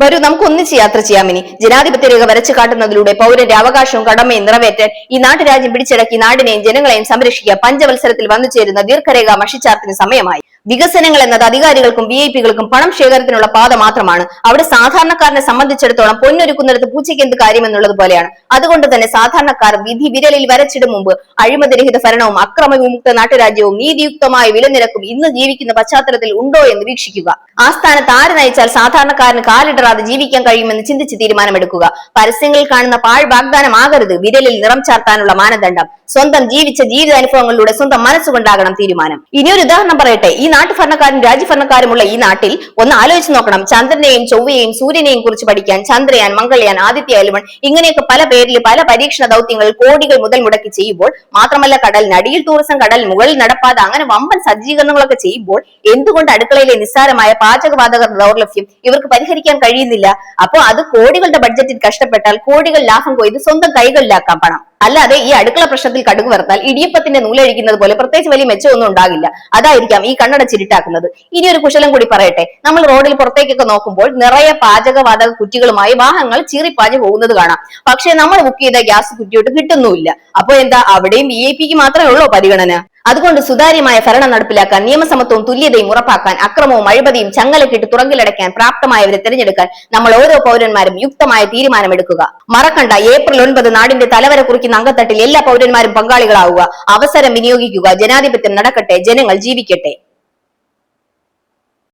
വരൂ നമുക്ക് ഒന്നിച്ച് യാത്ര ചെയ്യാമിനി. ജനാധിപത്യ രേഖ വരച്ചു കാട്ടുന്നതിലൂടെ പൗരന്റെ അവകാശവും കടമയും നിറവേറ്റാൻ ഈ നാട്ടുരാജ്യം പിടിച്ചടക്കി നാടിനെയും ജനങ്ങളെയും സംരക്ഷിക്കുക പഞ്ചവത്സരത്തിൽ വന്നു ചേരുന്ന ദീർഘരേഖ മഷിച്ചാർത്തിന് സമയമായി. വികസനങ്ങൾ എന്നത് അധികാരികൾക്കും VIP-കൾക്കും പണം ശേഖരത്തിനുള്ള പാത മാത്രമാണ്. അവിടെ സാധാരണക്കാരനെ സംബന്ധിച്ചിടത്തോളം പൊന്നൊരുക്കുന്നിടത്ത് പൂച്ചയ്ക്ക് എന്ത് കാര്യം എന്നുള്ളത് പോലെയാണ്. അതുകൊണ്ട് തന്നെ സാധാരണക്കാർ വിധി വിരലിൽ വരച്ചിടും മുമ്പ് അഴിമതിരഹിത ഭരണവും അക്രമവിമുക്ത നാട്ടുരാജ്യവും നീതിയുക്തമായ വിലനിരക്കും ഇന്ന് ജീവിക്കുന്ന പശ്ചാത്തലത്തിൽ ഉണ്ടോ എന്ന് വീക്ഷിക്കുക. ആ സ്ഥാനത്ത് ആര് നയിച്ചാൽ സാധാരണക്കാരന് കാലിടറാതെ ജീവിക്കാൻ കഴിയുമെന്ന് ചിന്തിച്ച് തീരുമാനമെടുക്കുക. പരസ്യങ്ങളിൽ കാണുന്ന പാഴ് വാഗ്ദാനമാകരുത് വിരലിൽ നിറം ചാർത്താനുള്ള മാനദണ്ഡം. സ്വന്തം ജീവിച്ച ജീവിതാനുഭവങ്ങളിലൂടെ സ്വന്തം മനസ്സുകൊണ്ടാകണം തീരുമാനം. ഇനിയൊരു ഉദാഹരണം പറയട്ടെ. ഈ നാട്ടുഭരണക്കാരും രാജ്യഭരണക്കാരുമുള്ള ഈ നാട്ടിൽ ഒന്ന് ആലോചിച്ച് നോക്കണം. ചന്ദ്രനെയും ചൊവ്വയെയും സൂര്യനെയും കുറിച്ച് പഠിക്കാൻ ചന്ദ്രയാൻ, മംഗൾയാൻ, ആദിത്യ എൽ1 ഇങ്ങനെയൊക്കെ പല പേരിൽ പല പരീക്ഷണ ദൗത്യങ്ങൾ കോടികൾ മുതൽ മുടക്കി ചെയ്യുമ്പോൾ, മാത്രമല്ല കടലിനടിയിൽ ടൂറിസം, കടൽ മുകളിൽ നടപ്പാത, അങ്ങനെ വമ്പൻ സജ്ജീകരണങ്ങളൊക്കെ ചെയ്യുമ്പോൾ എന്തുകൊണ്ട് അടുക്കളയിലെ നിസ്സാരമായ പാചകവാതക ദൗർലഭ്യം ഇവർക്ക് പരിഹരിക്കാൻ കഴിയുന്നില്ല? അപ്പോ അത് കോടികളുടെ ബഡ്ജറ്റിൽ കഷ്ടപ്പെട്ടാൽ കോടികൾ ലാഭം കൊയ്ത് സ്വന്തം കൈകളിലാക്കാൻ പണം. അല്ലാതെ ഈ അടുക്കള പ്രശ്നത്തിൽ കടുക് വറുത്താൽ ഇടിയപ്പത്തിന്റെ നൂലഴിക്കുന്നത് പോലെ പ്രത്യേകിച്ച് വലിയ മെച്ചമൊന്നും ഉണ്ടാകില്ല. അതായിരിക്കാം ഈ കണ്ണടച്ചിരിട്ടാക്കുന്നത്. ഇനി ഒരു കുശലം കൂടി പറയട്ടെ. നമ്മൾ റോഡിൽ പുറത്തേക്കൊക്കെ നോക്കുമ്പോൾ നിറയെ പാചകവാതക കുറ്റികളുമായി വാഹനങ്ങൾ ചീറിപ്പാഞ്ഞു പോകുന്നത് കാണാം. പക്ഷെ നമ്മൾ ബുക്ക് ചെയ്ത ഗ്യാസ് കുറ്റിയോട്ട് കിട്ടുന്നുമില്ല. അപ്പൊ എന്താ അവിടെയും VIP-ക്ക് മാത്രമേ ഉള്ളൂ പരിഗണന? അതുകൊണ്ട് സുതാര്യമായ ഭരണം നടപ്പിലാക്കാൻ, നിയമസമത്വവും തുല്യതയും ഉറപ്പാക്കാൻ, അക്രമവും അഴിമതിയും ചങ്ങലക്കിട്ട് തുറങ്കിലടയ്ക്കാൻ പ്രാപ്തമായവരെ തിരഞ്ഞെടുക്കാൻ നമ്മൾ ഓരോ പൗരന്മാരും യുക്തമായ തീരുമാനമെടുക്കുക. മറക്കണ്ട, ഏപ്രിൽ 9 നാടിന്റെ തലവര കുറിക്കുന്ന അങ്കത്തട്ടിൽ എല്ലാ പൗരന്മാരും പങ്കാളികളാവുക. അവസരം വിനിയോഗിക്കുക. ജനാധിപത്യം നടക്കട്ടെ, ജനങ്ങൾ ജീവിക്കട്ടെ.